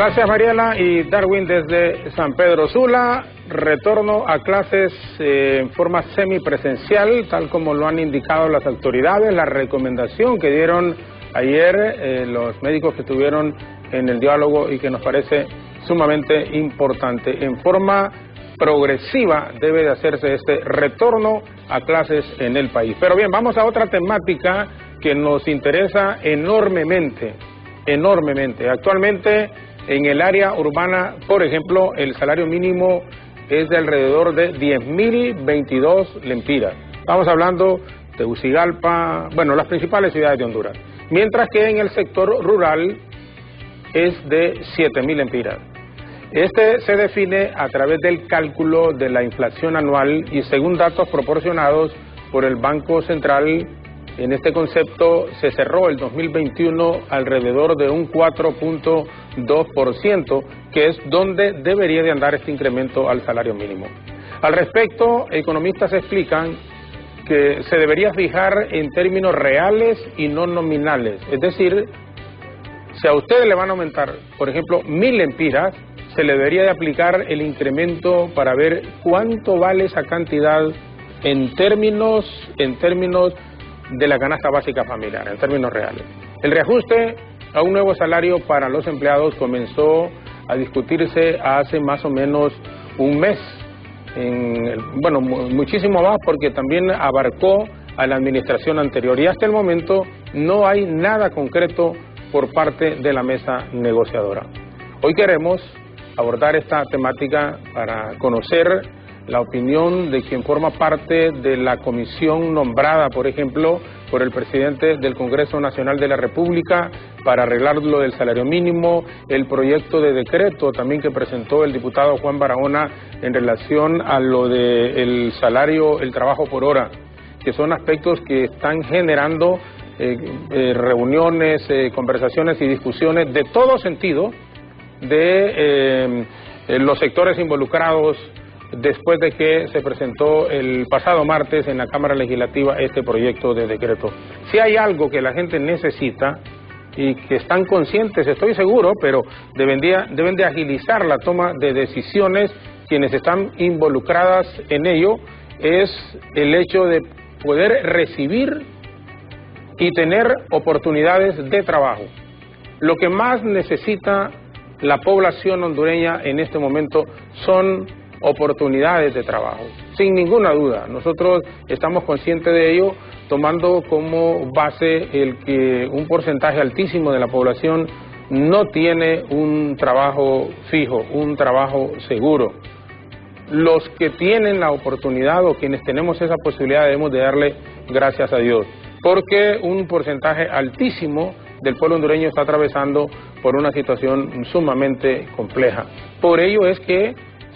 Gracias, Mariela y Darwin desde San Pedro Sula. Retorno a clases en forma semipresencial, tal como lo han indicado las autoridades. La recomendación que dieron ayer los médicos que estuvieron en el diálogo y que nos parece sumamente importante. En forma progresiva debe de hacerse este retorno a clases en el país. Pero bien, vamos a otra temática que nos interesa enormemente. Actualmente en el área urbana, por ejemplo, el salario mínimo es de alrededor de 10.022 lempiras. Estamos hablando de Tegucigalpa, bueno, las principales ciudades de Honduras. Mientras que en el sector rural es de 7.000 lempiras. Este se define a través del cálculo de la inflación anual y según datos proporcionados por el Banco Central. En este concepto se cerró el 2021 alrededor de un 4.2%, que es donde debería de andar este incremento al salario mínimo. Al respecto, economistas explican que se debería fijar en términos reales y no nominales. Es decir, si a ustedes le van a aumentar, por ejemplo, 1.000 lempiras, se le debería de aplicar el incremento para ver cuánto vale esa cantidad en términos de la canasta básica familiar, en términos reales. El reajuste a un nuevo salario para los empleados comenzó a discutirse hace más o menos un mes. Bueno, muchísimo más porque también abarcó a la administración anterior y hasta el momento no hay nada concreto por parte de la mesa negociadora. Hoy queremos abordar esta temática para conocer la opinión de quien forma parte de la comisión nombrada, por ejemplo, por el presidente del Congreso Nacional de la República para arreglar lo del salario mínimo, el proyecto de decreto también que presentó el diputado Juan Barahona en relación a lo del salario, el trabajo por hora, que son aspectos que están generando reuniones, conversaciones y discusiones de todo sentido de los sectores involucrados después de que se presentó el pasado martes en la Cámara Legislativa este proyecto de decreto. Si hay algo que la gente necesita y que están conscientes, estoy seguro, pero deben de agilizar la toma de decisiones quienes están involucradas en ello, es el hecho de poder recibir y tener oportunidades de trabajo. Lo que más necesita la población hondureña en este momento son oportunidades de trabajo, sin ninguna duda. Nosotros estamos conscientes de ello, tomando como base el que un porcentaje altísimo de la población no tiene un trabajo fijo, un trabajo seguro. Los que tienen la oportunidad o quienes tenemos esa posibilidad debemos de darle gracias a Dios, porque un porcentaje altísimo del pueblo hondureño está atravesando por una situación sumamente compleja. Por ello es que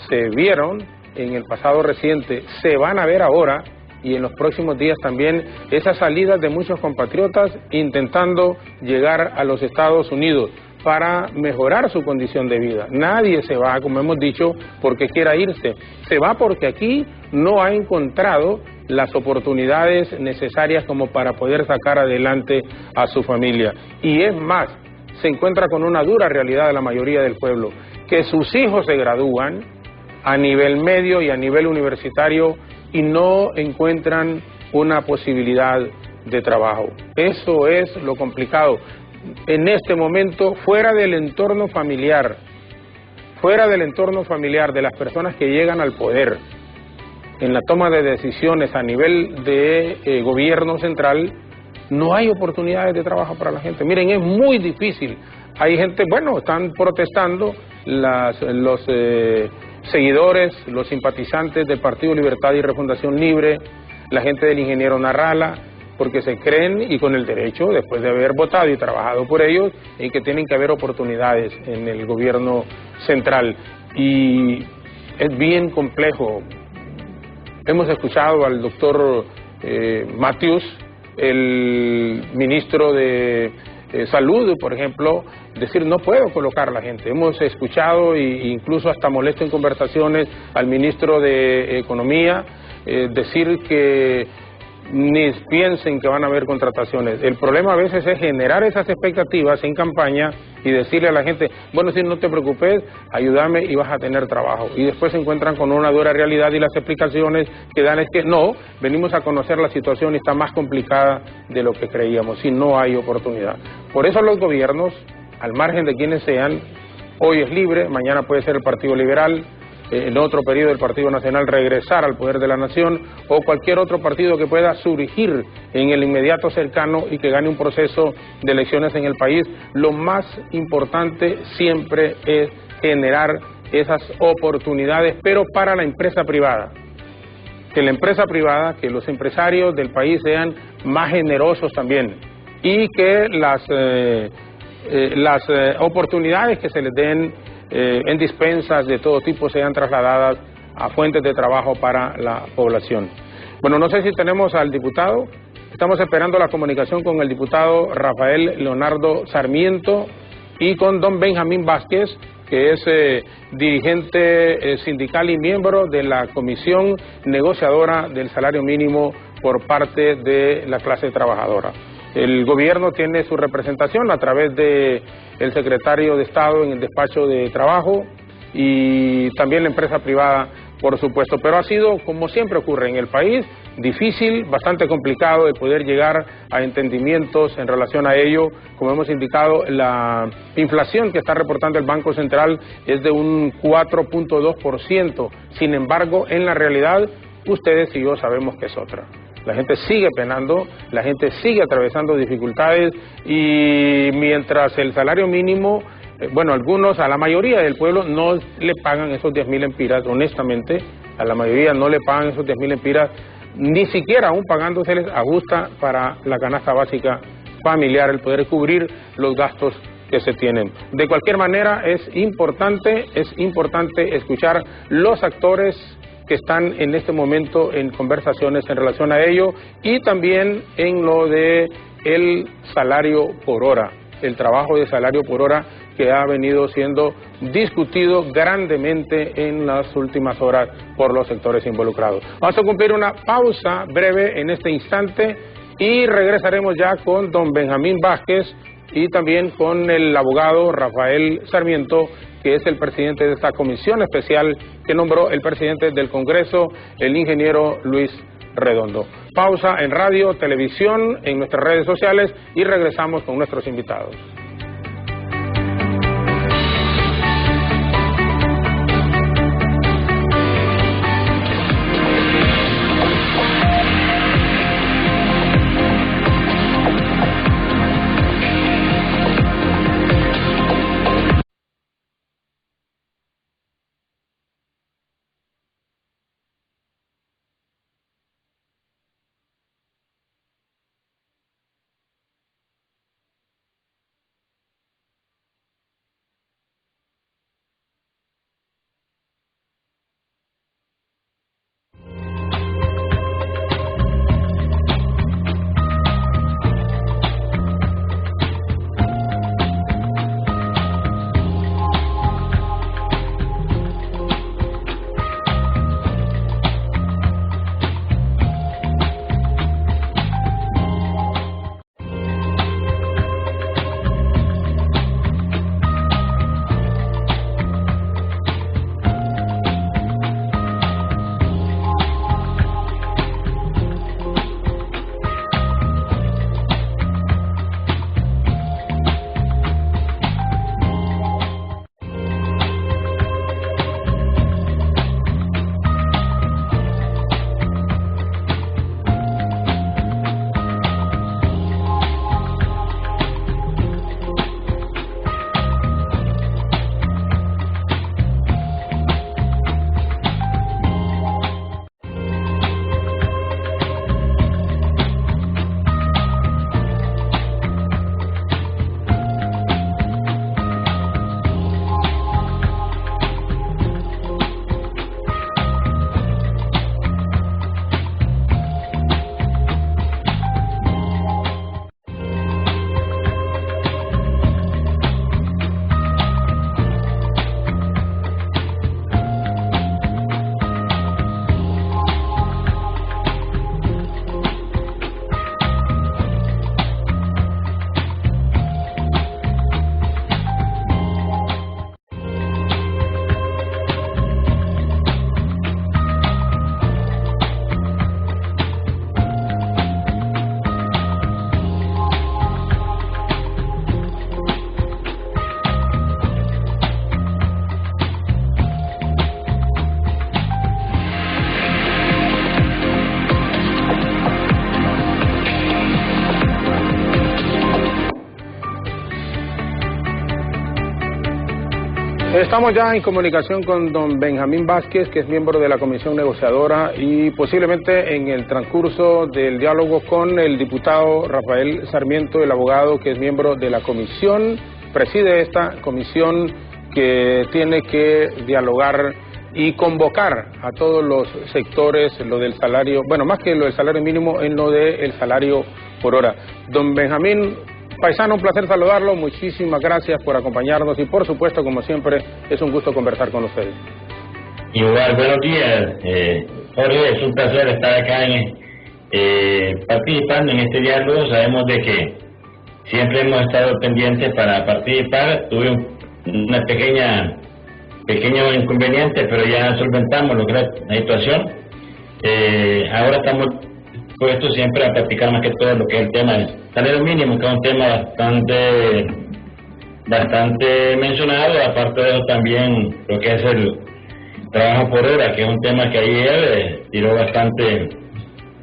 se vieron en el pasado reciente, se van a ver ahora y en los próximos días también esas salidas de muchos compatriotas intentando llegar a los Estados Unidos para mejorar su condición de vida. Nadie se va, como hemos dicho, porque quiera irse. Se va porque aquí no ha encontrado las oportunidades necesarias como para poder sacar adelante a su familia. Y es más, se encuentra con una dura realidad de la mayoría del pueblo, que sus hijos se gradúan a nivel medio y a nivel universitario y no encuentran una posibilidad de trabajo. Eso es lo complicado. En este momento, fuera del entorno familiar de las personas que llegan al poder, en la toma de decisiones a nivel de gobierno central, no hay oportunidades de trabajo para la gente. Miren, es muy difícil. Hay gente, bueno, están protestando los seguidores, los simpatizantes del Partido Libertad y Refundación Libre, la gente del ingeniero Narrala, porque se creen y con el derecho, después de haber votado y trabajado por ellos, en que tienen que haber oportunidades en el gobierno central. Y es bien complejo. Hemos escuchado al doctor Matthews, el ministro de Salud, por ejemplo, decir no puedo colocar a la gente. Hemos escuchado e incluso hasta molesto en conversaciones al ministro de Economía decir que ni piensen que van a haber contrataciones. El problema a veces es generar esas expectativas en campaña y decirle a la gente, bueno, si no te preocupes, ayúdame y vas a tener trabajo. Y después se encuentran con una dura realidad y las explicaciones que dan es que no, venimos a conocer la situación y está más complicada de lo que creíamos y no hay oportunidad. Por eso los gobiernos, al margen de quienes sean, hoy es libre, mañana puede ser el Partido Liberal, en otro periodo el Partido Nacional regresar al poder de la nación o cualquier otro partido que pueda surgir en el inmediato cercano y que gane un proceso de elecciones en el país. Lo más importante siempre es generar esas oportunidades, pero para la empresa privada. Que la empresa privada, que los empresarios del país sean más generosos también y que las oportunidades que se les den en dispensas de todo tipo sean trasladadas a fuentes de trabajo para la población. Bueno, no sé si tenemos al diputado, estamos esperando la comunicación con el diputado Rafael Leonardo Sarmiento y con don Benjamín Vázquez, que es dirigente sindical y miembro de la Comisión Negociadora del Salario Mínimo por parte de la clase trabajadora. El gobierno tiene su representación a través de el secretario de Estado en el despacho de trabajo y también la empresa privada, por supuesto, pero ha sido, como siempre ocurre en el país, difícil, bastante complicado el poder llegar a entendimientos en relación a ello. Como hemos indicado, la inflación que está reportando el Banco Central es de un 4.2%, sin embargo, en la realidad, ustedes y yo sabemos que es otra. La gente sigue penando, la gente sigue atravesando dificultades y mientras el salario mínimo, bueno, algunos, a la mayoría del pueblo no le pagan esos 10.000 empiras, honestamente, a la mayoría no le pagan esos 10.000 empiras, ni siquiera aún pagándose les ajusta para la canasta básica familiar, el poder cubrir los gastos que se tienen. De cualquier manera, es importante escuchar los actores que están en este momento en conversaciones en relación a ello y también en lo de el salario por hora, el trabajo de salario por hora que ha venido siendo discutido grandemente en las últimas horas por los sectores involucrados. Vamos a cumplir una pausa breve en este instante y regresaremos ya con don Benjamín Vázquez y también con el abogado Rafael Sarmiento, que es el presidente de esta comisión especial que nombró el presidente del Congreso, el ingeniero Luis Redondo. Pausa en radio, televisión, en nuestras redes sociales y regresamos con nuestros invitados. Estamos ya en comunicación con don Benjamín Vázquez, que es miembro de la comisión negociadora, y posiblemente en el transcurso del diálogo con el diputado Rafael Sarmiento, el abogado que es miembro de la comisión, preside esta comisión que tiene que dialogar y convocar a todos los sectores, lo del salario, bueno, más que lo del salario mínimo, en lo del salario por hora. Don Benjamín, paisano, un placer saludarlo, muchísimas gracias por acompañarnos y por supuesto, como siempre, es un gusto conversar con ustedes. Igual, buenos días, Jorge, es un placer estar acá participando en este diálogo. Sabemos de que siempre hemos estado pendientes para participar. Tuve una pequeño inconveniente, pero ya solventamos lo que es la situación. Ahora estamos puestos siempre a practicar más que todo lo que es el tema del salario mínimo, que es un tema bastante mencionado. Aparte de eso, también lo que es el trabajo por hora, que es un tema que ayer dio bastante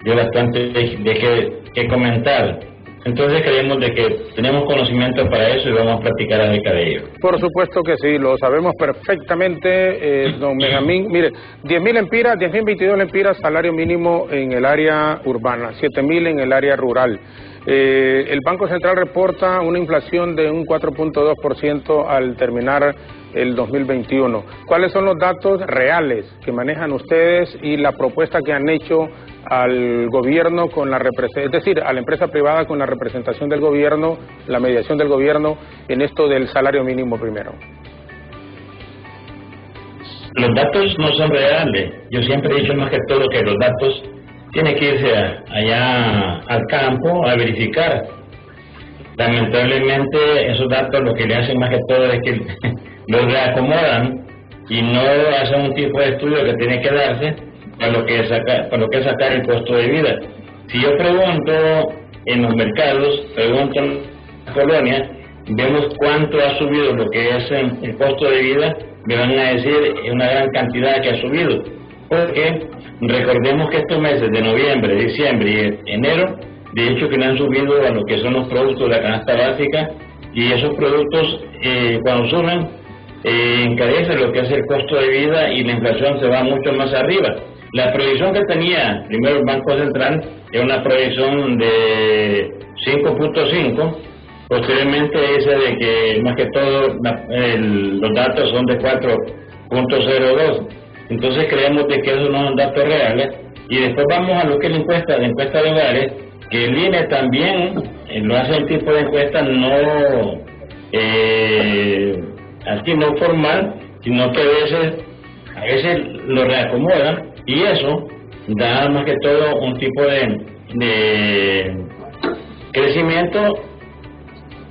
de que comentar. Entonces creemos de que tenemos conocimiento para eso y vamos a practicar acerca de ello. Por supuesto que sí, lo sabemos perfectamente, don Benjamín. Mire, 10.000 lempiras, 10.022 lempiras, salario mínimo en el área urbana, 7.000 en el área rural. El Banco Central reporta una inflación de un 4.2% al terminar el 2021. ¿Cuáles son los datos reales que manejan ustedes y la propuesta que han hecho al gobierno con la representación, es decir, a la empresa privada con la representación del gobierno, la mediación del gobierno en esto del salario mínimo primero? Los datos no son reales. Yo siempre he dicho más que todo que los datos tienen que irse allá al campo a verificar. Lamentablemente esos datos lo que le hacen más que todo es que los reacomodan y no hacen un tipo de estudio que tiene que darse para lo que es sacar el costo de vida. Si yo pregunto en los mercados, pregunto en las colonias, vemos cuánto ha subido lo que es el costo de vida, me van a decir una gran cantidad que ha subido, porque recordemos que estos meses de noviembre, diciembre y enero, de hecho que no han subido a lo que son los productos de la canasta básica, y esos productos cuando suben encarece lo que es el costo de vida y la inflación se va mucho más arriba. La proyección que tenía primero el Banco Central es una proyección de 5.5, posteriormente esa de que más que todo los datos son de 4.02. Entonces creemos de que esos no son datos reales. Y después vamos a lo que es la encuesta de hogares, que el INE también lo hace el tipo de encuesta no así no formal, sino que a veces lo reacomodan, y eso da más que todo un tipo de crecimiento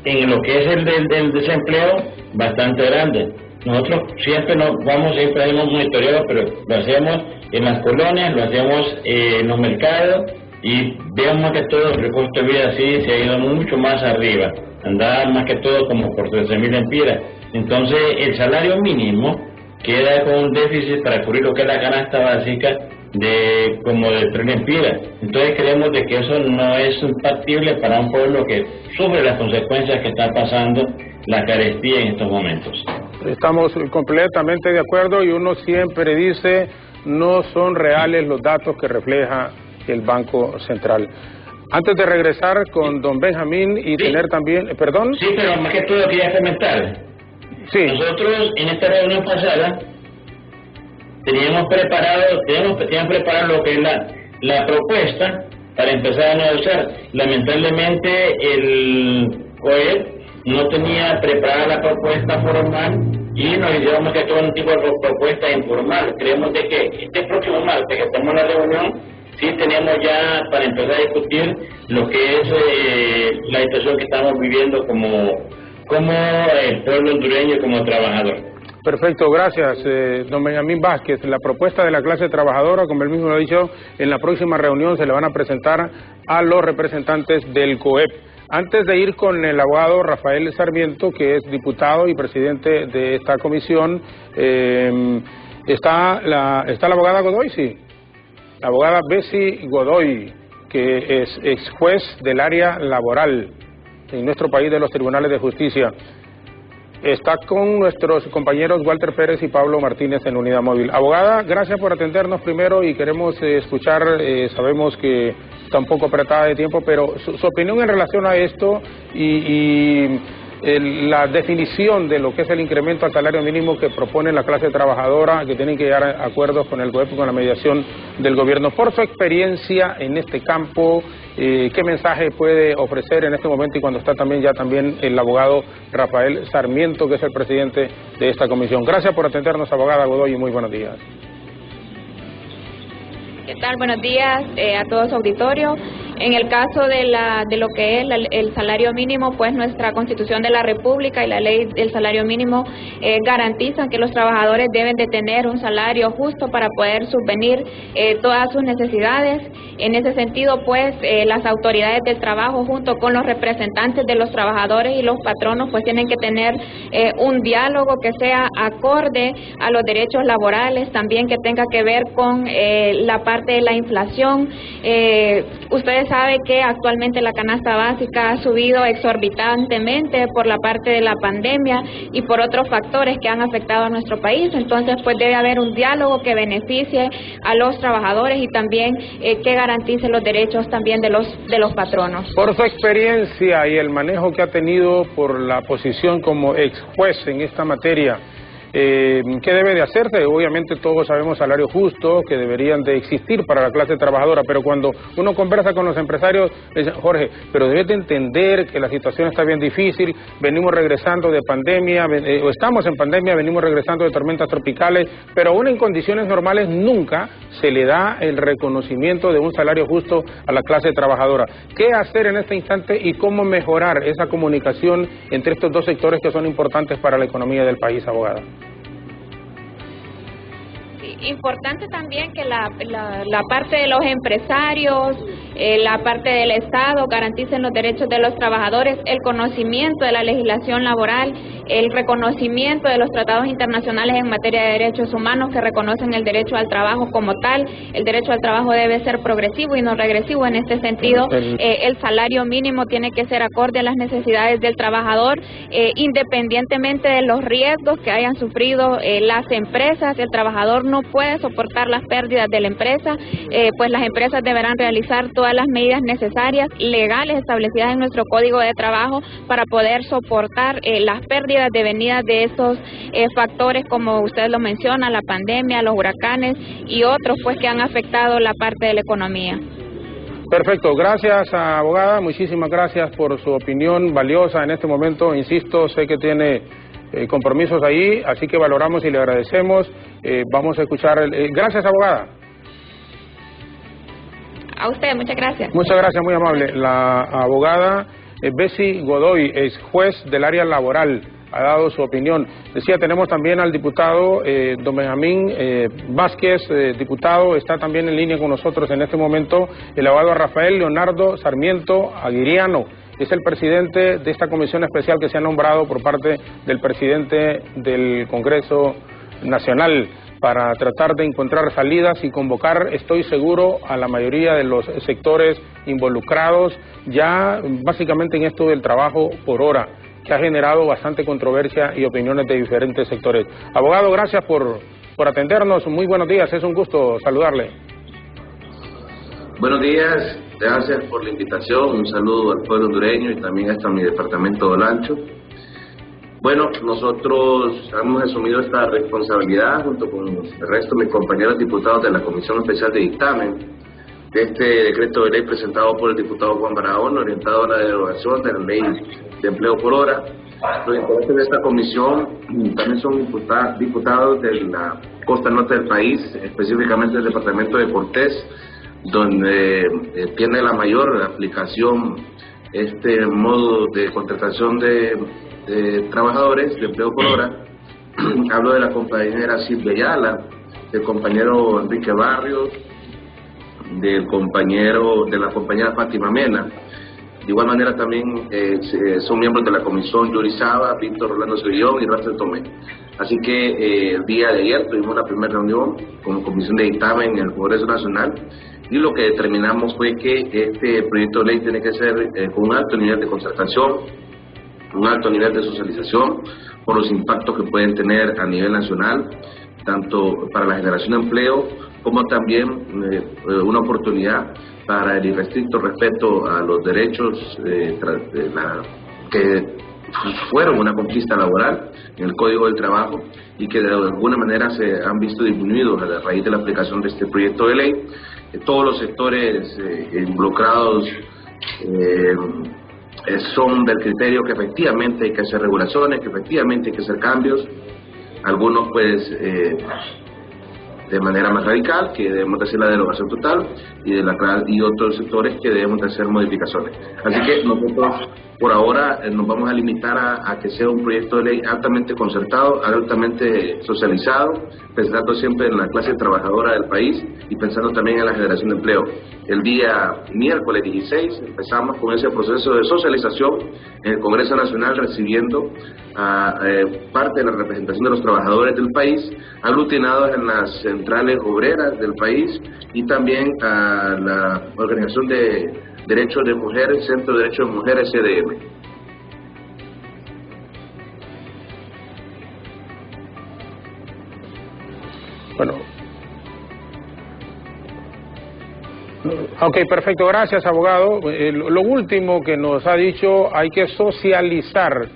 en lo que es el del desempleo bastante grande. Nosotros siempre hemos monitoreado, pero lo hacemos en las colonias, lo hacemos en los mercados, y vemos más que todo el costo de vida así se ha ido mucho más arriba, anda más que todo como por 13.000 lempiras. Entonces el salario mínimo queda con un déficit para cubrir lo que es la canasta básica de como de 3 lempiras. Entonces creemos de que eso no es factible para un pueblo que sufre las consecuencias que está pasando la carestía en estos momentos. Estamos completamente de acuerdo, y uno siempre dice no son reales los datos que refleja el Banco Central. Antes de regresar con don Benjamín y tener también, ¿perdón? Sí, pero más que todo quería comentar. Sí. Nosotros en esta reunión pasada teníamos preparado lo que es la propuesta para empezar a negociar. Lamentablemente el COEP no tenía preparada la propuesta formal y nos hicieron más que todo un tipo de propuesta informal. Creemos de que este próximo martes que estamos en la reunión, sí tenemos ya para empezar a discutir lo que es la situación que estamos viviendo como el pueblo hondureño y como trabajador. Perfecto, gracias, don Benjamín Vázquez. La propuesta de la clase trabajadora, como él mismo lo ha dicho, en la próxima reunión se le van a presentar a los representantes del COEP. Antes de ir con el abogado Rafael Sarmiento, que es diputado y presidente de esta comisión, está la abogada Godoy, sí. La abogada Bessie Godoy, que es ex juez del área laboral en nuestro país de los tribunales de justicia. Está con nuestros compañeros Walter Pérez y Pablo Martínez en Unidad Móvil. Abogada, gracias por atendernos primero y queremos escuchar, sabemos que está un poco apretada de tiempo, pero su opinión en relación a esto y la definición de lo que es el incremento al salario mínimo que propone la clase trabajadora, que tienen que llegar a acuerdos con el GOEP, con la mediación del gobierno. Por su experiencia en este campo, ¿qué mensaje puede ofrecer en este momento y cuando está también el abogado Rafael Sarmiento, que es el presidente de esta comisión? Gracias por atendernos, abogada Godoy, y muy buenos días. ¿Qué tal? Buenos días a todo su auditorio. En el caso de lo que es el salario mínimo, pues nuestra Constitución de la República y la ley del salario mínimo garantizan que los trabajadores deben de tener un salario justo para poder subvenir todas sus necesidades. En ese sentido, pues las autoridades del trabajo junto con los representantes de los trabajadores y los patronos pues tienen que tener un diálogo que sea acorde a los derechos laborales, también que tenga que ver con la parte de la inflación. Ustedes saben que actualmente la canasta básica ha subido exorbitantemente por la parte de la pandemia y por otros factores que han afectado a nuestro país. Entonces, pues debe haber un diálogo que beneficie a los trabajadores y también que garantice los derechos también de los patronos. Por su experiencia y el manejo que ha tenido por la posición como ex juez en esta materia, ¿qué debe de hacerse? Obviamente todos sabemos salarios justos que deberían de existir para la clase trabajadora, pero cuando uno conversa con los empresarios, dicen, Jorge, pero debes de entender que la situación está bien difícil, venimos regresando de pandemia, o estamos en pandemia, venimos regresando de tormentas tropicales, pero aún en condiciones normales nunca se le da el reconocimiento de un salario justo a la clase trabajadora. ¿Qué hacer en este instante y cómo mejorar esa comunicación entre estos dos sectores que son importantes para la economía del país, abogada? Importante también que la parte de los empresarios, la parte del Estado garanticen los derechos de los trabajadores, el conocimiento de la legislación laboral, el reconocimiento de los tratados internacionales en materia de derechos humanos que reconocen el derecho al trabajo como tal. El derecho al trabajo debe ser progresivo y no regresivo. En este sentido, el salario mínimo tiene que ser acorde a las necesidades del trabajador, independientemente de los riesgos que hayan sufrido las empresas. El trabajador no puede soportar las pérdidas de la empresa, pues las empresas deberán realizar todas las medidas necesarias, legales, establecidas en nuestro Código de Trabajo para poder soportar las pérdidas devenidas de esos factores, como usted lo menciona, la pandemia, los huracanes y otros pues que han afectado la parte de la economía. Perfecto, gracias abogada, muchísimas gracias por su opinión valiosa en este momento. Insisto, sé que tiene compromisos ahí, así que valoramos y le agradecemos. Vamos a escuchar gracias, abogada. A usted, muchas gracias. Muchas gracias, muy amable. La abogada Bessie Godoy, ex juez del área laboral, ha dado su opinión. Decía, tenemos también al diputado don Benjamín Vázquez, diputado, está también en línea con nosotros en este momento, el abogado Rafael Leonardo Sarmiento Aguiriano. Es el presidente de esta comisión especial que se ha nombrado por parte del presidente del Congreso Nacional para tratar de encontrar salidas y convocar, estoy seguro, a la mayoría de los sectores involucrados ya básicamente en esto del trabajo por hora, que ha generado bastante controversia y opiniones de diferentes sectores. Abogado, gracias por atendernos, muy buenos días, es un gusto saludarle. Buenos días, gracias por la invitación, un saludo al pueblo hondureño y también hasta mi departamento de Olancho. Bueno, nosotros hemos asumido esta responsabilidad junto con el resto de mis compañeros diputados de la Comisión Especial de Dictamen de este decreto de ley presentado por el diputado Juan Barahona, orientado a la derogación de la ley de empleo por hora. Los integrantes de esta comisión también son diputados de la costa norte del país, específicamente del departamento de Cortés, donde tiene la mayor aplicación este modo de contratación de trabajadores de empleo por hora. Hablo de la compañera Silvia Ayala, del compañero Enrique Barrios, de la compañera Fátima Mena. De igual manera también son miembros de la comisión Yuri Saba, Víctor Rolando Sevillón y Rafael Tomé. Así que el día de ayer tuvimos la primera reunión con comisión de dictamen en el Congreso Nacional y lo que determinamos fue que este proyecto de ley tiene que ser con un alto nivel de concertación, un alto nivel de socialización, por los impactos que pueden tener a nivel nacional, tanto para la generación de empleo como también una oportunidad para el irrestricto respeto a los derechos que fueron una conquista laboral en el Código del Trabajo y que de alguna manera se han visto disminuidos a raíz de la aplicación de este proyecto de ley. Todos los sectores involucrados son del criterio que efectivamente hay que hacer regulaciones, que efectivamente hay que hacer cambios, algunos pues de manera más radical, que debemos de hacer la derogación total, y otros sectores que debemos de hacer modificaciones. Así que nosotros por ahora nos vamos a limitar a que sea un proyecto de ley altamente concertado, altamente socializado, pensando siempre en la clase trabajadora del país y pensando también en la generación de empleo. El día miércoles 16 empezamos con ese proceso de socialización en el Congreso Nacional, recibiendo a parte de la representación de los trabajadores del país, aglutinados en las centrales obreras del país y también a la Organización de Derechos de Mujeres, Centro de Derechos de Mujeres, CDM. Bueno. Ok, perfecto, gracias, abogado. Lo último que nos ha dicho, hay que socializar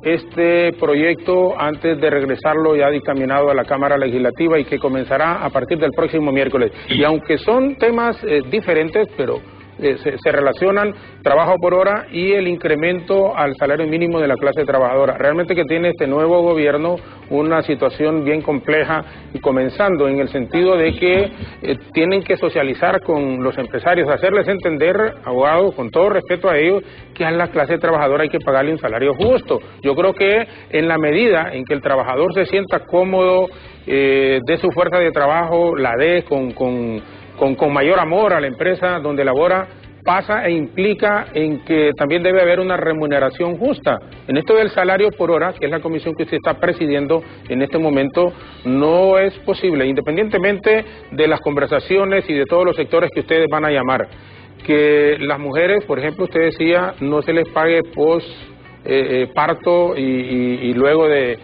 este proyecto antes de regresarlo ya dictaminado a la Cámara Legislativa y que comenzará a partir del próximo miércoles. Y aunque son temas diferentes, pero se relacionan trabajo por hora y el incremento al salario mínimo de la clase trabajadora. Realmente que tiene este nuevo gobierno una situación bien compleja, y comenzando en el sentido de que tienen que socializar con los empresarios, hacerles entender, abogado, con todo respeto a ellos, que a la clase trabajadora hay que pagarle un salario justo. Yo creo que en la medida en que el trabajador se sienta cómodo, de su fuerza de trabajo, la dé con mayor amor a la empresa donde labora, pasa e implica en que también debe haber una remuneración justa. En esto del salario por hora, que es la comisión que usted está presidiendo en este momento, no es posible, independientemente de las conversaciones y de todos los sectores que ustedes van a llamar, que las mujeres, por ejemplo, usted decía, no se les pague post parto y luego de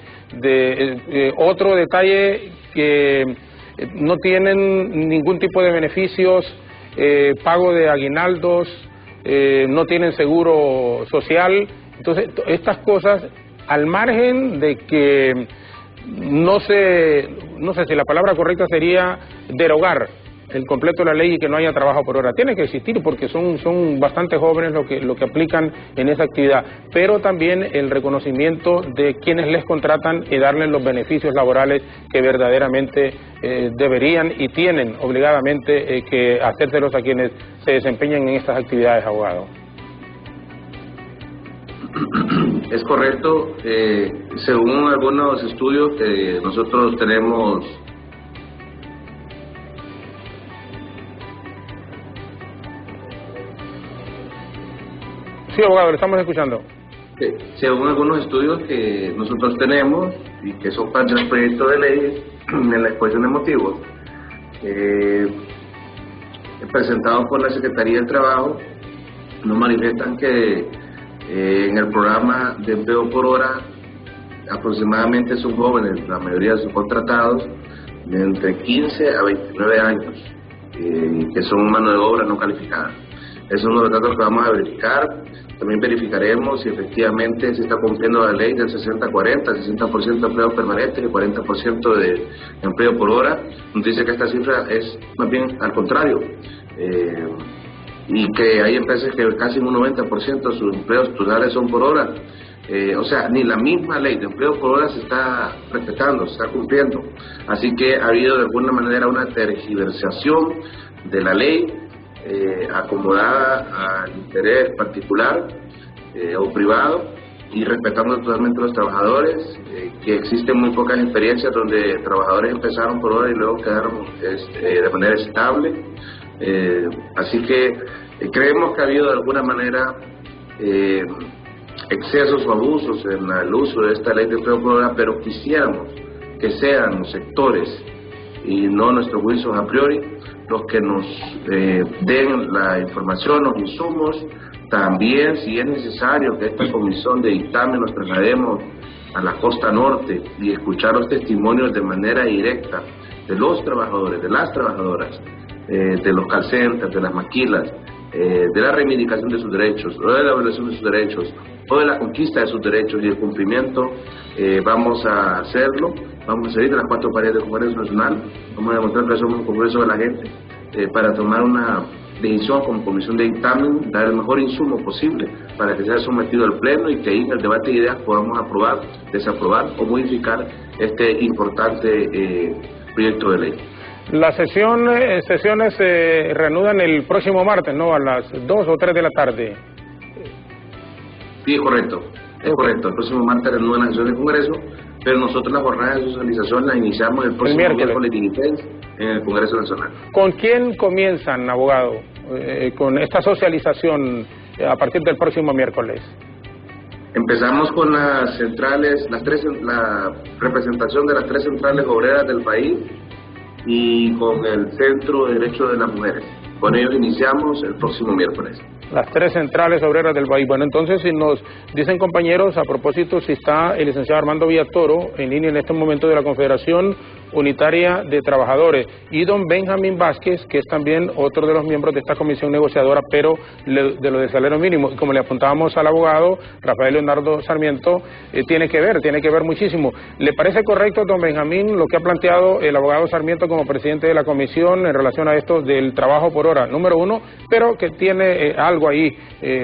otro detalle, que no tienen ningún tipo de beneficios, pago de aguinaldos, no tienen seguro social. Entonces, estas cosas, al margen de que no sé si la palabra correcta sería derogar el completo de la ley y que no haya trabajo por hora. Tiene que existir porque son bastante jóvenes lo que aplican en esa actividad, pero también el reconocimiento de quienes les contratan y darles los beneficios laborales que verdaderamente deberían y tienen obligadamente que hacérselos a quienes se desempeñan en estas actividades, abogado. Es correcto. Según algunos estudios que nosotros tenemos, sí, abogado, le estamos escuchando. Según algunos estudios que nosotros tenemos y que son parte del proyecto de ley, en la exposición de motivos presentados por la Secretaría del Trabajo, nos manifiestan que en el programa de empleo por hora aproximadamente son jóvenes, la mayoría son contratados de entre 15 a 29 años, que son mano de obra no calificada. Eso es uno de los datos que vamos a verificar. También verificaremos si efectivamente se está cumpliendo la ley del 60-40, 60% de empleo permanente y 40% de empleo por hora. Nos dice que esta cifra es más bien al contrario, y que hay empresas que casi un 90% de sus empleos totales son por hora. O sea, ni la misma ley de empleo por hora se está respetando, se está cumpliendo. Así que ha habido de alguna manera una tergiversación de la ley, acomodada al interés particular o privado, y respetando totalmente a los trabajadores, que existen muy pocas experiencias donde trabajadores empezaron por hora y luego quedaron de manera estable. Así que creemos que ha habido de alguna manera excesos o abusos en el uso de esta ley de empleo por hora, pero quisiéramos que sean los sectores y no nuestros juicios a priori los que nos den la información, los insumos. También, si es necesario que esta comisión de dictamen nos traslademos a la costa norte y escuchar los testimonios de manera directa de los trabajadores, de las trabajadoras, de los call centers, de las maquilas, de la reivindicación de sus derechos, o de la evaluación de sus derechos, o de la conquista de sus derechos y el cumplimiento, vamos a hacerlo, vamos a salir de las 4 paredes del Congreso Nacional, vamos a demostrar que somos un Congreso de la gente, para tomar una decisión como comisión de dictamen, dar el mejor insumo posible para que sea sometido al Pleno y que ahí en el debate de ideas podamos aprobar, desaprobar o modificar este importante proyecto de ley. Las sesiones se reanudan el próximo martes, ¿no? A las 2 o 3 de la tarde. Sí, es correcto. Es correcto. El próximo martes reanudan las sesiones del Congreso, pero nosotros la jornada de socialización la iniciamos el próximo miércoles 16 en el Congreso Nacional. ¿Con quién comienzan, abogado, con esta socialización a partir del próximo miércoles? Empezamos con las centrales, la representación de las 3 centrales obreras del país y con el Centro de Derechos de las Mujeres. Con ellos iniciamos el próximo miércoles. Las 3 centrales obreras del país. Bueno, entonces, si nos dicen, compañeros, a propósito, si está el licenciado Armando Villatoro en línea en este momento de la Confederación Unitaria de Trabajadores, y don Benjamín Vázquez, que es también otro de los miembros de esta comisión negociadora, pero de lo del salario mínimo. Y como le apuntábamos al abogado Rafael Leonardo Sarmiento, tiene que ver muchísimo. ¿Le parece correcto, don Benjamín, lo que ha planteado el abogado Sarmiento como presidente de la comisión en relación a esto del trabajo por hora, número 1, pero que tiene algo ahí,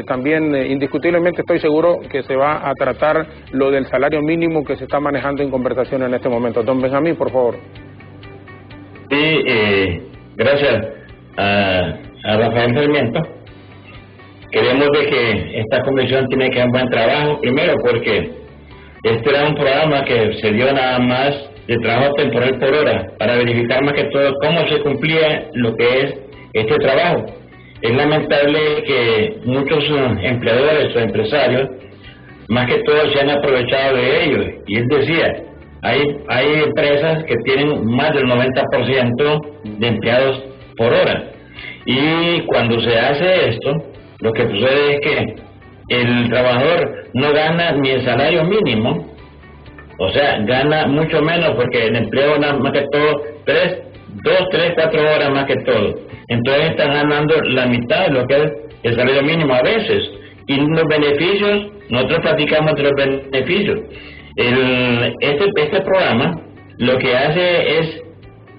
también indiscutiblemente estoy seguro que se va a tratar lo del salario mínimo que se está manejando en conversación en este momento? Don Benjamín, por favor. Sí, gracias a Rafael Sarmiento. Queremos ver que esta comisión tiene que hacer un buen trabajo, primero porque este era un programa que se dio nada más de trabajo temporal por hora, para verificar más que todo cómo se cumplía lo que es este trabajo. Es lamentable que muchos empleadores o empresarios, más que todo, se han aprovechado de ellos. Y él decía, hay empresas que tienen más del 90% de empleados por hora. Y cuando se hace esto, lo que sucede es que el trabajador no gana ni el salario mínimo, o sea, gana mucho menos porque el empleo gana más que todo 2, 3, 4 horas más que todo. Entonces están ganando la mitad de lo que es el salario mínimo a veces. Y los beneficios, nosotros platicamos de los beneficios. Este programa lo que hace es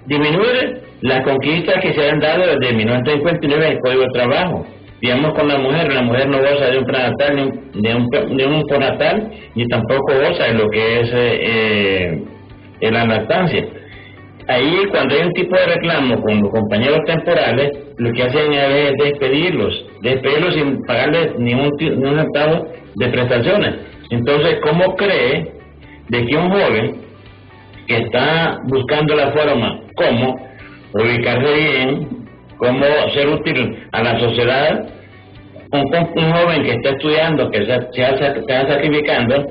disminuir las conquistas que se han dado desde 1959 en el Código de Trabajo. Digamos, con la mujer no goza de un prenatal ni un postnatal, ni tampoco goza de lo que es la lactancia. Ahí, cuando hay un tipo de reclamo con los compañeros temporales, lo que hacen es despedirlos sin pagarles ni un centavo de prestaciones. Entonces, ¿cómo cree de que un joven que está buscando la forma cómo ubicarse bien, cómo ser útil a la sociedad, un joven que está estudiando, que se está sacrificando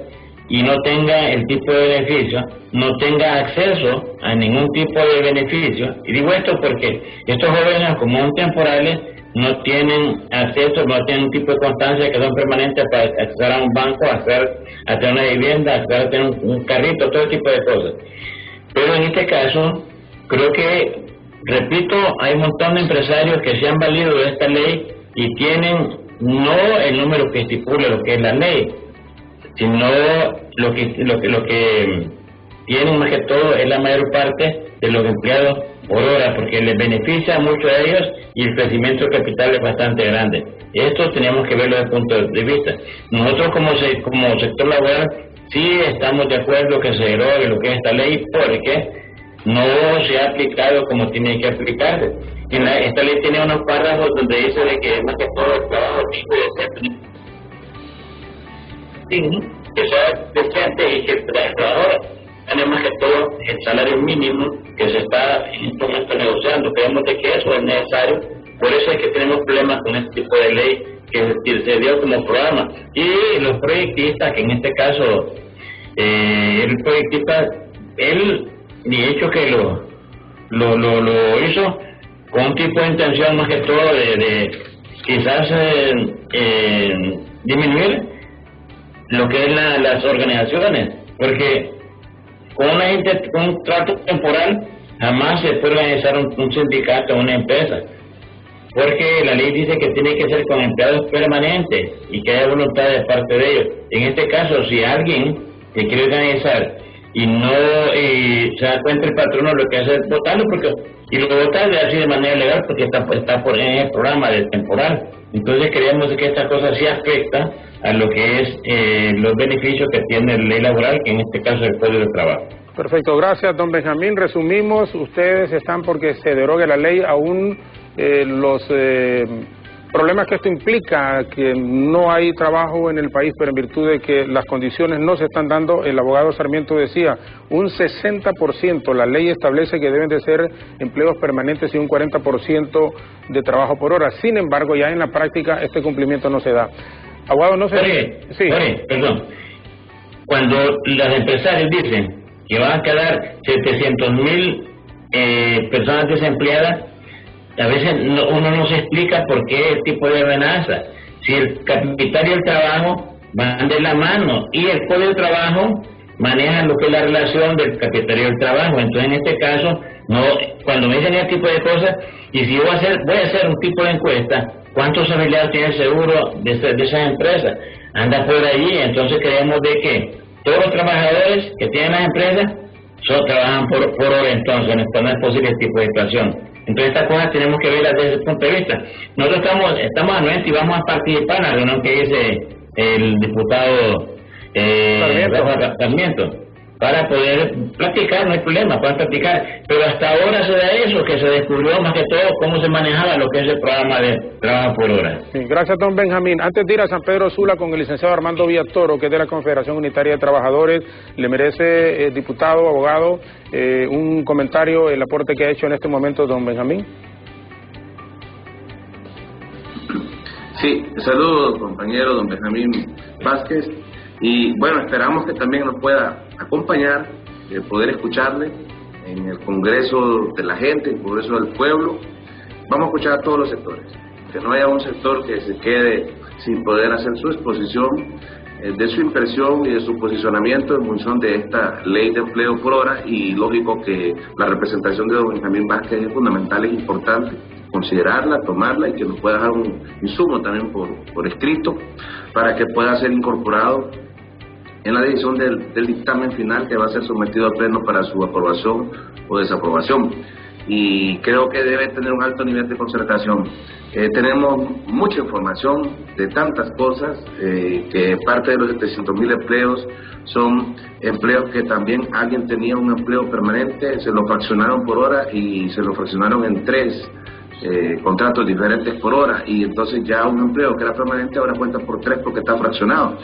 y no tenga el tipo de beneficio, no tenga acceso a ningún tipo de beneficio? Y digo esto porque estos jóvenes, como son temporales, no tienen acceso, no tienen un tipo de constancia que son permanentes para acceder a un banco, a tener una vivienda, a tener un carrito, todo tipo de cosas. Pero en este caso, creo que, repito, hay un montón de empresarios que se han valido de esta ley y tienen no el número que estipula lo que es la ley, sino lo que tienen más que todo es la mayor parte de los empleados por hora, porque les beneficia mucho a ellos y el crecimiento del capital es bastante grande. Esto tenemos que verlo desde el punto de vista. Nosotros como sector laboral sí estamos de acuerdo que se derogue lo que es esta ley, porque no se ha aplicado como tiene que aplicarse. Esta ley tiene unos párrafos donde dice de que más que todo el trabajo que sea decente y que el trabajador gane más que todo el salario mínimo que se está en este momento negociando. Creemos de que eso es necesario, por eso es que tenemos problemas con este tipo de ley que se dio como programa. Y los proyectistas, que en este caso el proyectista, él de hecho que lo hizo con un tipo de intención más que todo de quizás disminuir lo que es las organizaciones, porque con un trato temporal jamás se puede organizar un sindicato o una empresa, porque la ley dice que tiene que ser con empleados permanentes y que haya voluntad de parte de ellos. En este caso, si alguien que quiere organizar y no se da cuenta el patrono, lo que hace es votarlo, y lo vota así de manera legal porque está en el programa de temporal. Entonces creemos que esta cosa sí afecta a lo que es los beneficios que tiene la ley laboral, que en este caso es el Código de Trabajo. Perfecto, gracias don Benjamín. Resumimos, ustedes están porque se derogue la ley, aún los problemas que esto implica, que no hay trabajo en el país, pero en virtud de que las condiciones no se están dando. El abogado Sarmiento decía, un 60%, la ley establece que deben de ser empleos permanentes y un 40% de trabajo por hora. Sin embargo, ya en la práctica este cumplimiento no se da. Abogado, no sé... Sí. Perdón. Cuando los empresarios dicen que van a quedar 700,000 personas desempleadas, a veces uno no se explica por qué el tipo de amenaza. Si el capital y el trabajo van de la mano y el Código de Trabajo maneja lo que es la relación del capital y el trabajo. Entonces, en este caso, no, cuando me dicen ese tipo de cosas, y si yo voy a hacer un tipo de encuesta, ¿cuántos afiliados tiene el seguro de esas empresas? Anda por allí. Entonces creemos de que todos los trabajadores que tienen las empresas trabajan por hora. Entonces no es posible este tipo de situación. Entonces estas cosas tenemos que verlas desde ese punto de vista. Nosotros estamos anuentes y vamos a participar en la reunión que dice el diputado Sarmiento, para poder practicar. No hay problema, pueden practicar, pero hasta ahora se da eso, que se descubrió más que todo cómo se manejaba lo que es el programa de trabajo por hora. Sí, gracias don Benjamín. Antes de ir a San Pedro Sula con el licenciado Armando Villatoro, que es de la Confederación Unitaria de Trabajadores, le merece, diputado, abogado, un comentario, el aporte que ha hecho en este momento don Benjamín. Sí, saludos compañero don Benjamín Vázquez, y bueno, esperamos que también nos pueda acompañar, poder escucharle en el Congreso de la gente, en el Congreso del Pueblo. Vamos a escuchar a todos los sectores, que no haya un sector que se quede sin poder hacer su exposición, de su impresión y de su posicionamiento en función de esta ley de empleo por hora. Y lógico que la representación de don Benjamín Vázquez es fundamental, es importante considerarla, tomarla, y que nos pueda dar un insumo también por escrito para que pueda ser incorporado en la decisión del dictamen final, que va a ser sometido al Pleno para su aprobación o desaprobación. Y creo que debe tener un alto nivel de concertación. Tenemos mucha información de tantas cosas, que parte de los 700,000 empleos son empleos que también alguien tenía un empleo permanente, se lo fraccionaron por hora y se lo fraccionaron en 3 contratos diferentes por hora, y entonces ya un empleo que era permanente ahora cuenta por 3 porque está fraccionado.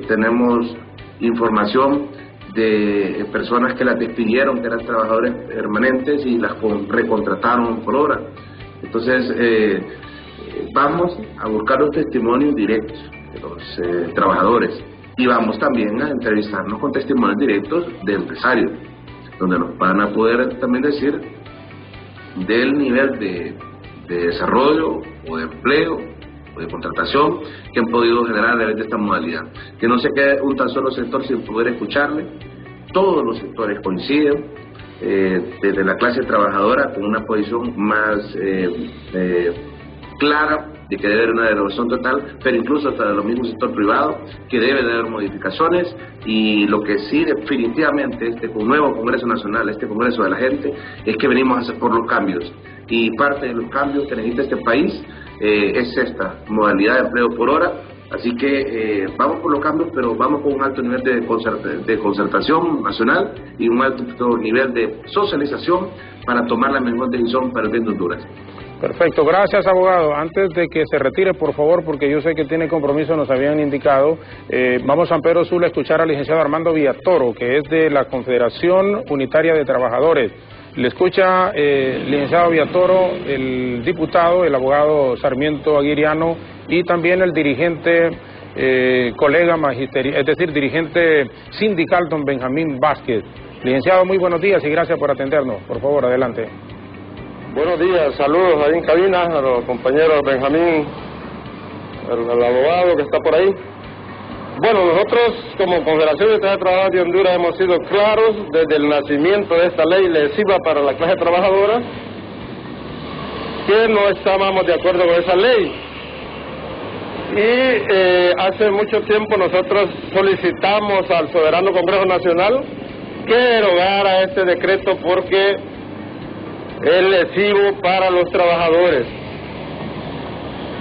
Tenemos información de personas que las despidieron, que eran trabajadores permanentes, y las recontrataron por hora. Entonces vamos a buscar los testimonios directos de los trabajadores, y vamos también a entrevistarnos con testimonios directos de empresarios, donde nos van a poder también decir del nivel de desarrollo o de empleo o de contratación que han podido generar a través de esta modalidad. Que no se quede un tan solo sector sin poder escucharle. Todos los sectores coinciden, desde la clase trabajadora con una posición más clara de que debe haber una derogación total, pero incluso hasta de los mismos sector privado, que debe de haber modificaciones. Y lo que sí definitivamente este nuevo Congreso Nacional, este Congreso de la gente, es que venimos a hacer por los cambios, y parte de los cambios que necesita este país es esta modalidad de empleo por hora. Así que vamos por los cambios, pero vamos con un alto nivel de concertación nacional y un alto nivel de socialización para tomar la mejor decisión para el bien de Honduras. Perfecto, gracias abogado. Antes de que se retire, por favor, porque yo sé que tiene compromiso, nos habían indicado, vamos a San Pedro Sula a escuchar al licenciado Armando Villatoro, que es de la Confederación Unitaria de Trabajadores. Le escucha, licenciado Villatoro, el diputado, el abogado Sarmiento Aguiriano, y también el dirigente, colega magisterio, es decir, dirigente sindical, don Benjamín Vázquez. Licenciado, muy buenos días y gracias por atendernos. Por favor, adelante. Buenos días, saludos ahí en cabina a los compañeros Benjamín, el abogado que está por ahí. Bueno, nosotros como Confederación de Trabajadores de Honduras hemos sido claros desde el nacimiento de esta ley lesiva para la clase trabajadora que no estábamos de acuerdo con esa ley. Y hace mucho tiempo nosotros solicitamos al Soberano Congreso Nacional que derogara este decreto porque es lesivo para los trabajadores.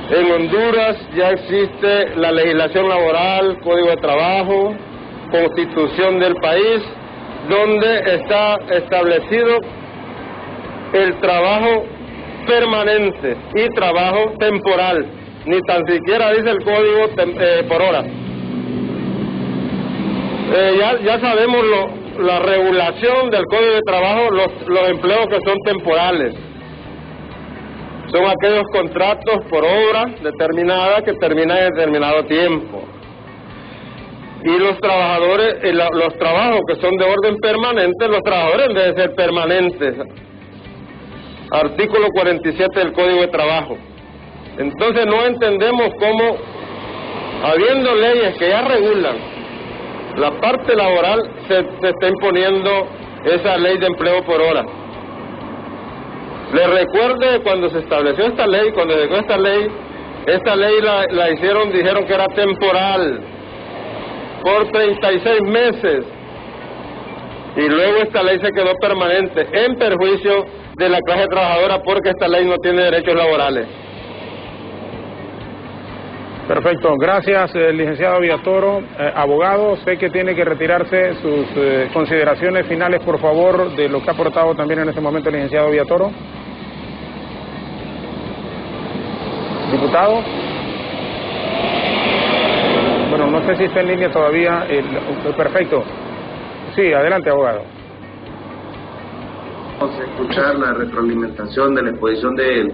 En Honduras ya existe la legislación laboral, Código de Trabajo, Constitución del país, donde está establecido el trabajo permanente y trabajo temporal. Ni tan siquiera dice el código por hora. Ya sabemos la regulación del Código de Trabajo, los empleos que son temporales. Son aquellos contratos por obra determinada que terminan en determinado tiempo. Y los trabajadores, los trabajos que son de orden permanente, los trabajadores deben ser permanentes. Artículo 47 del Código de Trabajo. Entonces no entendemos cómo, habiendo leyes que ya regulan la parte laboral, se está imponiendo esa ley de empleo por hora. Les recuerdo cuando se estableció esta ley, cuando llegó esta ley la dijeron que era temporal, por 36 meses, y luego esta ley se quedó permanente, en perjuicio de la clase trabajadora, porque esta ley no tiene derechos laborales. Perfecto, gracias licenciado Villatoro. Abogado, sé que tiene que retirarse sus consideraciones finales, por favor, de lo que ha aportado también en este momento el licenciado Villatoro. Diputado. Bueno, no sé si está en línea todavía. Perfecto. Sí, adelante, abogado. Vamos a escuchar la retroalimentación de la exposición de él,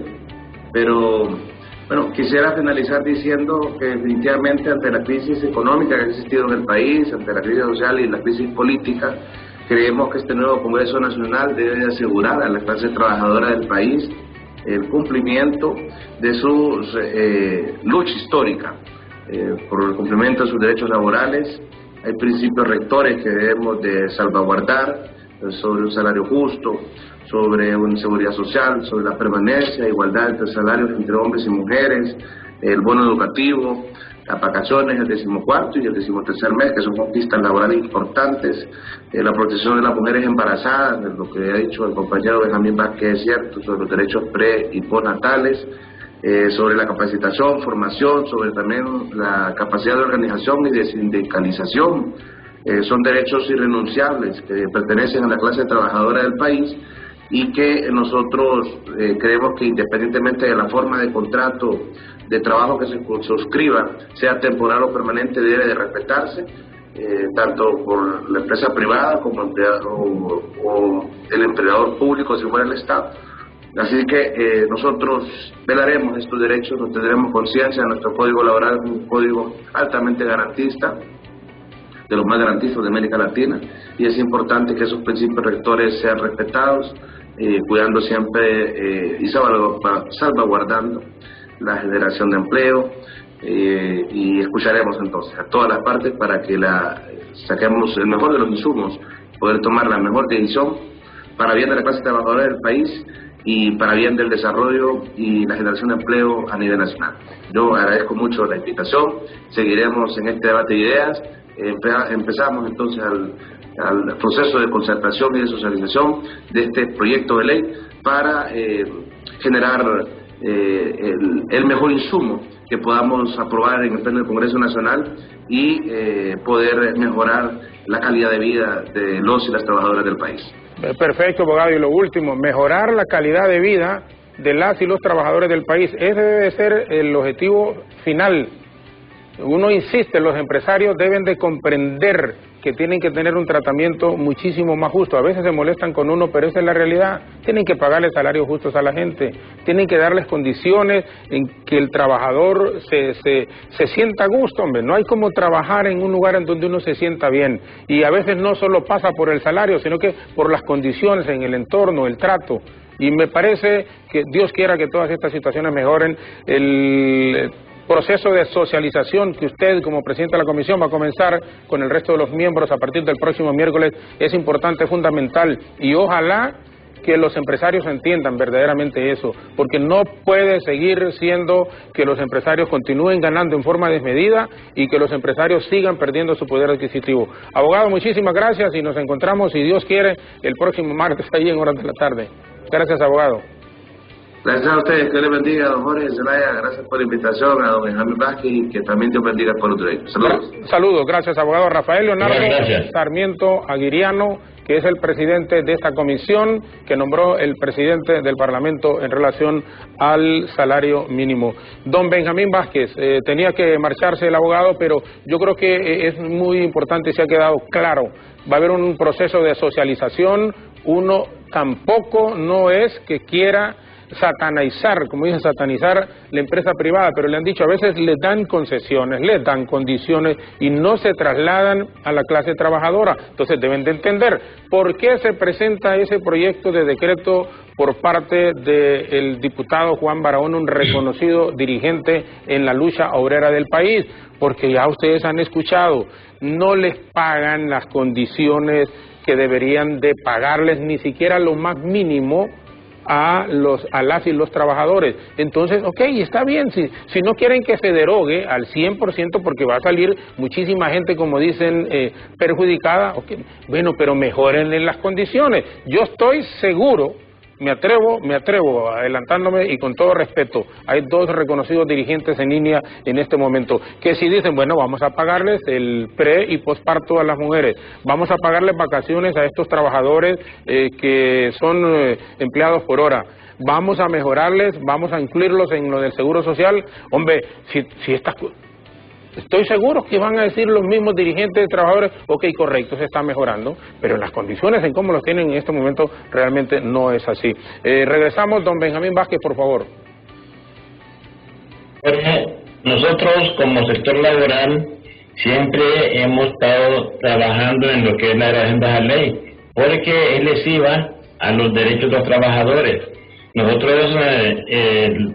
pero bueno, quisiera finalizar diciendo que definitivamente ante la crisis económica que ha existido en el país, ante la crisis social y la crisis política, creemos que este nuevo Congreso Nacional debe asegurar a la clase trabajadora del país el cumplimiento de su lucha histórica por el cumplimiento de sus derechos laborales. Hay principios rectores que debemos de salvaguardar sobre un salario justo, sobre una seguridad social, sobre la permanencia, igualdad entre salarios entre hombres y mujeres, el bono educativo, las vacaciones, el 14º y el 13º mes, que son conquistas laborales importantes, la protección de las mujeres embarazadas, lo que ha dicho el compañero Benjamín Vázquez es cierto, sobre los derechos pre y postnatales, sobre la capacitación, formación, sobre también la capacidad de organización y de sindicalización. Son derechos irrenunciables que pertenecen a la clase trabajadora del país y que nosotros creemos que independientemente de la forma de contrato de trabajo que se suscriba, sea temporal o permanente, debe de respetarse, tanto por la empresa privada como o el empleador público, si fuera el Estado. Así que nosotros velaremos estos derechos, nos tendremos conciencia de nuestro Código Laboral, un código altamente garantista, de los más garantistas de América Latina, y es importante que esos principios rectores sean respetados, cuidando siempre y salvaguardando la generación de empleo, y escucharemos entonces a todas las partes para que saquemos el mejor de los insumos, poder tomar la mejor decisión para bien de la clase trabajadora del país y para bien del desarrollo y la generación de empleo a nivel nacional. Yo agradezco mucho la invitación, seguiremos en este debate de ideas. Empezamos entonces al proceso de concertación y de socialización de este proyecto de ley para generar el mejor insumo que podamos aprobar en el Pleno del Congreso Nacional y poder mejorar la calidad de vida de los y las trabajadoras del país. Perfecto, abogado. Y lo último, mejorar la calidad de vida de las y los trabajadores del país. Ese debe ser el objetivo final. Uno insiste, los empresarios deben de comprender que tienen que tener un tratamiento muchísimo más justo. A veces se molestan con uno, pero esa es la realidad. Tienen que pagarle salarios justos a la gente, tienen que darles condiciones en que el trabajador se sienta a gusto, hombre. No hay como trabajar en un lugar en donde uno se sienta bien. Y a veces no solo pasa por el salario, sino que por las condiciones en el entorno, el trato. Y me parece que Dios quiera que todas estas situaciones mejoren. proceso de socialización que usted como presidente de la comisión va a comenzar con el resto de los miembros a partir del próximo miércoles es importante, fundamental, y ojalá que los empresarios entiendan verdaderamente eso, porque no puede seguir siendo que los empresarios continúen ganando en forma desmedida y que los empresarios sigan perdiendo su poder adquisitivo. Abogado, muchísimas gracias y nos encontramos, si Dios quiere, el próximo martes ahí en horas de la tarde. Gracias, abogado. Gracias a ustedes, que les bendiga, don Jorge Zelaya, gracias por la invitación, a don Benjamín Vázquez, y que también Dios bendiga al pueblo hondureño. Saludos. Saludos, gracias, abogado Rafael Leonardo Gracias. Sarmiento Aguiriano, que es el presidente de esta comisión que nombró el presidente del Parlamento en relación al salario mínimo. Don Benjamín Vázquez, tenía que marcharse el abogado, pero yo creo que es muy importante y se ha quedado claro. Va a haber un proceso de socialización, uno tampoco no es que quiera satanizar, como dicen, satanizar la empresa privada, pero le han dicho a veces les dan concesiones, les dan condiciones y no se trasladan a la clase trabajadora. Entonces deben de entender por qué se presenta ese proyecto de decreto por parte del diputado Juan Barahona, un reconocido dirigente en la lucha obrera del país, porque ya ustedes han escuchado, no les pagan las condiciones que deberían de pagarles, ni siquiera lo más mínimo a las y los trabajadores. Entonces, ok, está bien, si no quieren que se derogue al 100% porque va a salir muchísima gente, como dicen, perjudicada, okay, bueno, pero mejoren las condiciones. Yo estoy seguro, me atrevo, adelantándome y con todo respeto, hay dos reconocidos dirigentes en línea en este momento, que si dicen, bueno, vamos a pagarles el pre y posparto a las mujeres, vamos a pagarles vacaciones a estos trabajadores que son empleados por hora, vamos a mejorarles, vamos a incluirlos en lo del seguro social. Hombre, si estas... Estoy seguro que van a decir los mismos dirigentes de trabajadores, ok, correcto, se está mejorando, pero en las condiciones en cómo los tienen en este momento realmente no es así. Regresamos, don Benjamín Vázquez, por favor. Nosotros como sector laboral siempre hemos estado trabajando en lo que es la agenda de la ley, porque es lesiva a los derechos de los trabajadores. Nosotros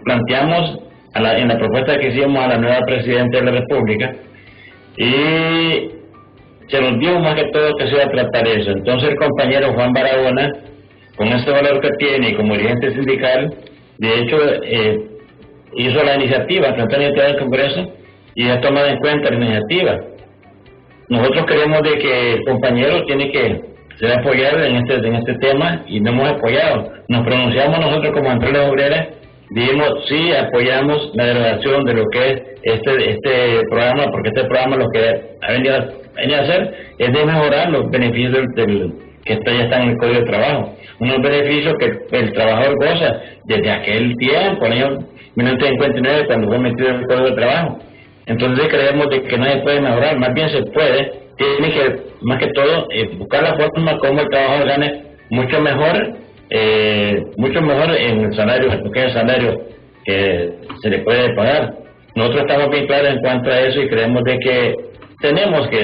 planteamos en la propuesta que hicimos a la nueva Presidenta de la República y se nos dio más que todo que se iba a tratar eso. Entonces el compañero Juan Barahona, con ese valor que tiene como dirigente sindical, de hecho hizo la iniciativa, trató la iniciativa del Congreso y ha tomado en cuenta la iniciativa. Nosotros creemos de que el compañero tiene que ser apoyado en este tema y no hemos apoyado. Nos pronunciamos nosotros como empresas obreras. Dijimos, sí, apoyamos la derogación de lo que es este programa, porque este programa lo que ha venido a hacer es de mejorar los beneficios que ya están en el Código de Trabajo. Unos beneficios que el trabajador goza desde aquel tiempo, en el año 1959, cuando fue metido en el Código de Trabajo. Entonces creemos de que no se puede mejorar, más bien se puede, tiene que, más que todo, buscar la forma como el trabajador gane mucho mejor en el salario, porque es el salario que se le puede pagar. Nosotros estamos bien claros en cuanto a eso y creemos de que tenemos que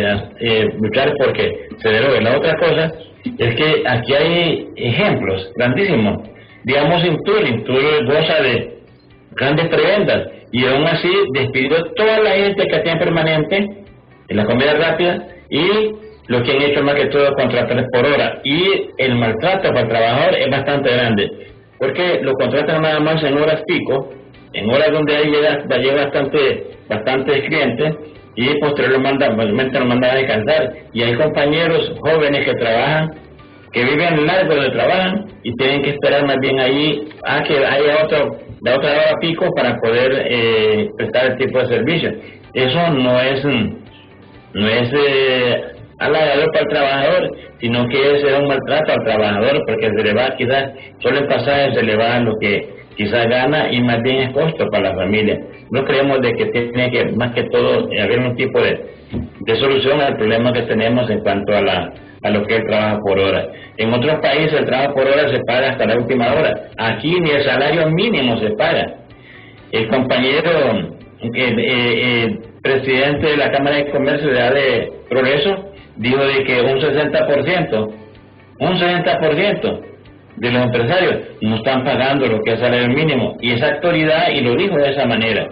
luchar porque se derogue. La otra cosa es que aquí hay ejemplos grandísimos. Digamos, Intur goza de grandes prebendas y aún así despidió toda la gente que hacía permanente en la comida rápida y lo que han hecho más que todo contratar por hora, y el maltrato para el trabajador es bastante grande, porque lo contratan nada más en horas pico, en horas donde ahí llega bastante clientes, y posteriormente lo mandan a descansar, y hay compañeros jóvenes que trabajan, que viven largo donde trabajan, y tienen que esperar más bien ahí a que haya otra hora pico para poder prestar el tipo de servicio. Eso no es halagador para el trabajador, sino que es un maltrato al trabajador, porque se le va, quizás solo en pasaje se le va lo que quizás gana y más bien es costo para la familia. No creemos de que tiene que, más que todo, haber un tipo de solución al problema que tenemos en cuanto a lo que es el trabajo por hora. En otros países el trabajo por hora se paga hasta la última hora. Aquí ni el salario mínimo se paga. El compañero presidente de la Cámara de Comercio de Progreso dijo de que un 60% de los empresarios no están pagando lo que es salario mínimo, y esa autoridad, y lo dijo de esa manera.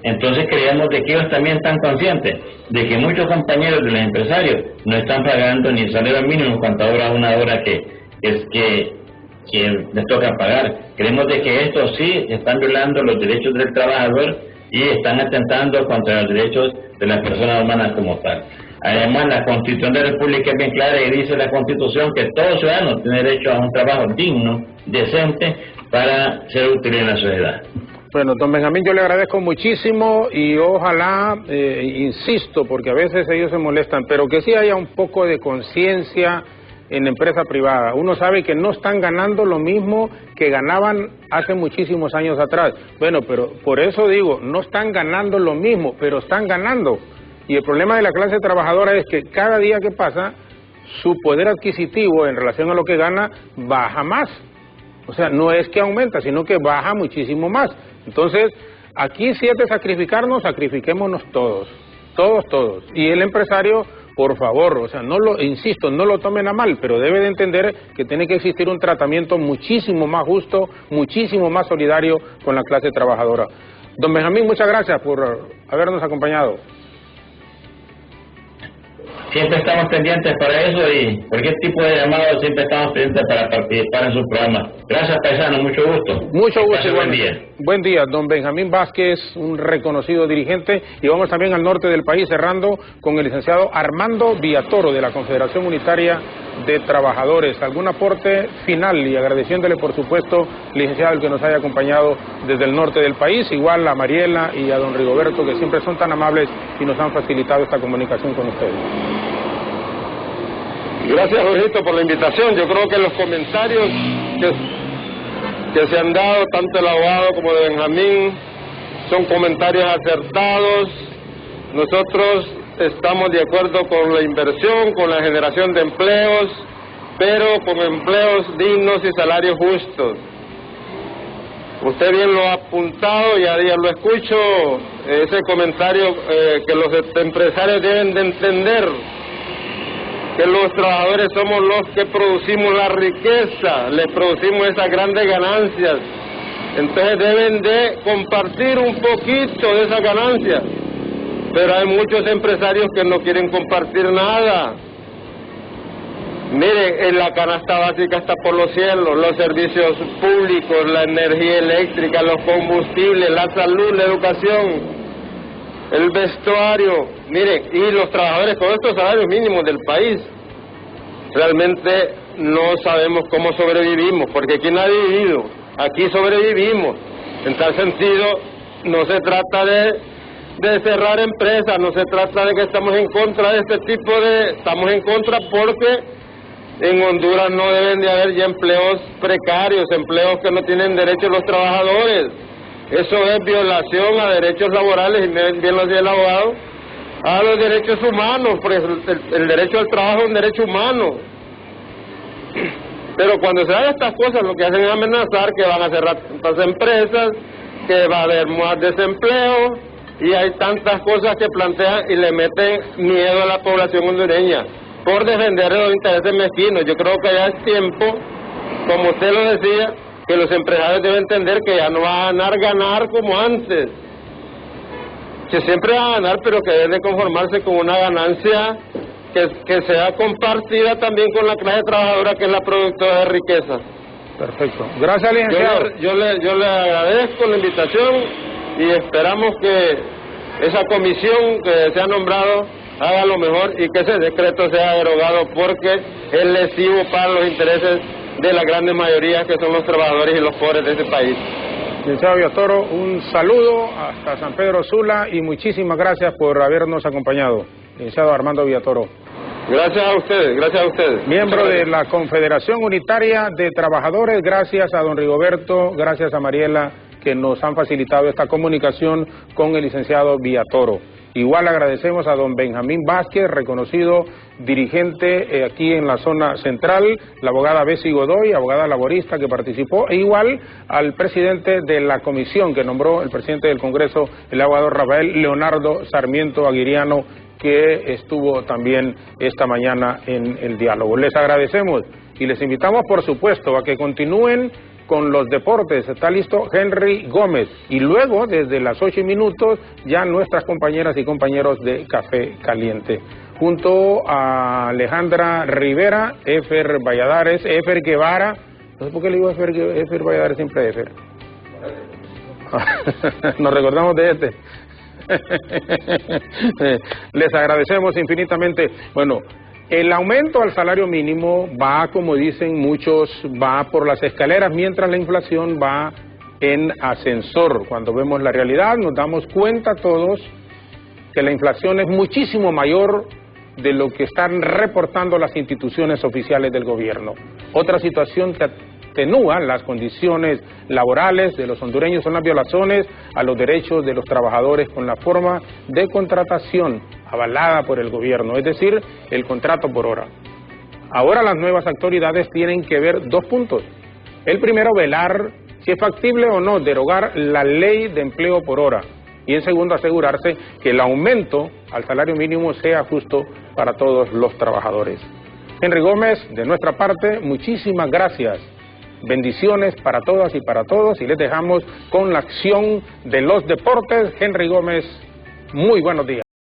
Entonces creemos de que ellos también están conscientes de que muchos compañeros de los empresarios no están pagando ni el salario mínimo cuanto a una hora que les toca pagar. Creemos de que estos sí están violando los derechos del trabajador y están atentando contra los derechos de las personas humanas como tal. Además, la Constitución de la República es bien clara y dice la Constitución que todo ciudadano tiene derecho a un trabajo digno, decente, para ser útil en la sociedad. Bueno, don Benjamín, yo le agradezco muchísimo y ojalá, insisto, porque a veces ellos se molestan, pero que sí haya un poco de conciencia en la empresa privada. Uno sabe que no están ganando lo mismo que ganaban hace muchísimos años atrás. Bueno, pero por eso digo, no están ganando lo mismo, pero están ganando. Y el problema de la clase trabajadora es que cada día que pasa, su poder adquisitivo en relación a lo que gana baja más. O sea, no es que aumenta, sino que baja muchísimo más. Entonces, aquí si es de sacrificarnos, sacrifiquémonos todos. Todos. Y el empresario, por favor, o sea, insisto, no lo tomen a mal, pero debe de entender que tiene que existir un tratamiento muchísimo más justo, muchísimo más solidario con la clase trabajadora. Don Benjamín, muchas gracias por habernos acompañado. Siempre estamos pendientes para eso y cualquier tipo de llamado siempre estamos pendientes para participar en su programa. Gracias, paisano, mucho gusto. Mucho gusto. Buen día. Buen día, don Benjamín Vázquez, un reconocido dirigente. Y vamos también al norte del país, cerrando con el licenciado Armando Villatoro de la Confederación Unitaria de Trabajadores. Algún aporte final y agradeciéndole, por supuesto, licenciado, el que nos haya acompañado desde el norte del país, igual a Mariela y a don Rigoberto, que siempre son tan amables y nos han facilitado esta comunicación con ustedes. Gracias, Jorgito, por la invitación. Yo creo que los comentarios que se han dado, tanto el abogado como de Benjamín, son comentarios acertados. Nosotros estamos de acuerdo con la inversión, con la generación de empleos, pero con empleos dignos y salarios justos. Usted bien lo ha apuntado, ya lo escucho, ese comentario que los empresarios deben de entender, que los trabajadores somos los que producimos la riqueza, les producimos esas grandes ganancias. Entonces deben de compartir un poquito de esas ganancias. Pero hay muchos empresarios que no quieren compartir nada. Mire, en la canasta básica está por los cielos, los servicios públicos, la energía eléctrica, los combustibles, la salud, la educación, el vestuario, mire, y los trabajadores con estos salarios mínimos del país, realmente no sabemos cómo sobrevivimos, porque aquí nadie ha vivido, aquí sobrevivimos. En tal sentido, no se trata de cerrar empresas, no se trata de que estamos en contra de este tipo estamos en contra porque en Honduras no deben de haber ya empleos precarios, empleos que no tienen derecho los trabajadores. Eso es violación a derechos laborales, y bien lo decía el abogado, a los derechos humanos, porque el derecho al trabajo es un derecho humano. Pero cuando se hagan estas cosas, lo que hacen es amenazar que van a cerrar tantas empresas, que va a haber más desempleo, y hay tantas cosas que plantean y le meten miedo a la población hondureña por defender los intereses mezquinos. Yo creo que ya es tiempo, como usted lo decía, que los empresarios deben entender que ya no van a ganar como antes, que siempre van a ganar, pero que deben de conformarse con una ganancia que sea compartida también con la clase trabajadora, que es la productora de riqueza. Perfecto. Gracias, licenciado. Yo le agradezco la invitación y esperamos que esa comisión que se ha nombrado haga lo mejor y que ese decreto sea derogado, porque es lesivo para los intereses de la grande mayoría, que son los trabajadores y los pobres de este país. Licenciado Villatoro, un saludo hasta San Pedro Sula y muchísimas gracias por habernos acompañado. Licenciado Armando Villatoro. Gracias a ustedes. Miembro de la Confederación Unitaria de Trabajadores, gracias a don Rigoberto, gracias a Mariela, que nos han facilitado esta comunicación con el licenciado Villatoro. Igual agradecemos a don Benjamín Vázquez, reconocido dirigente aquí en la zona central, la abogada Bessie Godoy, abogada laborista que participó, e igual al presidente de la comisión que nombró el presidente del Congreso, el abogado Rafael Leonardo Sarmiento Aguiriano, que estuvo también esta mañana en el diálogo. Les agradecemos y les invitamos, por supuesto, a que continúen con los deportes. Está listo Henry Gómez. Y luego, desde las 8:00, ya nuestras compañeras y compañeros de Café Caliente. Junto a Alejandra Rivera, Efer Valladares, Efer Guevara. No sé por qué le digo Efer Valladares, siempre Efer. Nos recordamos de este. Les agradecemos infinitamente. Bueno, el aumento al salario mínimo va, como dicen muchos, va por las escaleras, mientras la inflación va en ascensor. Cuando vemos la realidad, nos damos cuenta todos que la inflación es muchísimo mayor de lo que están reportando las instituciones oficiales del gobierno. Otra situación que atenúa las condiciones laborales de los hondureños son las violaciones a los derechos de los trabajadores con la forma de contratación avalada por el gobierno, es decir, el contrato por hora. Ahora las nuevas autoridades tienen que ver 2 puntos. El primero, velar si es factible o no derogar la ley de empleo por hora. Y en segundo, asegurarse que el aumento al salario mínimo sea justo para todos los trabajadores. Henry Gómez, de nuestra parte, muchísimas gracias. Bendiciones para todas y para todos, y les dejamos con la acción de los deportes. Henry Gómez, muy buenos días.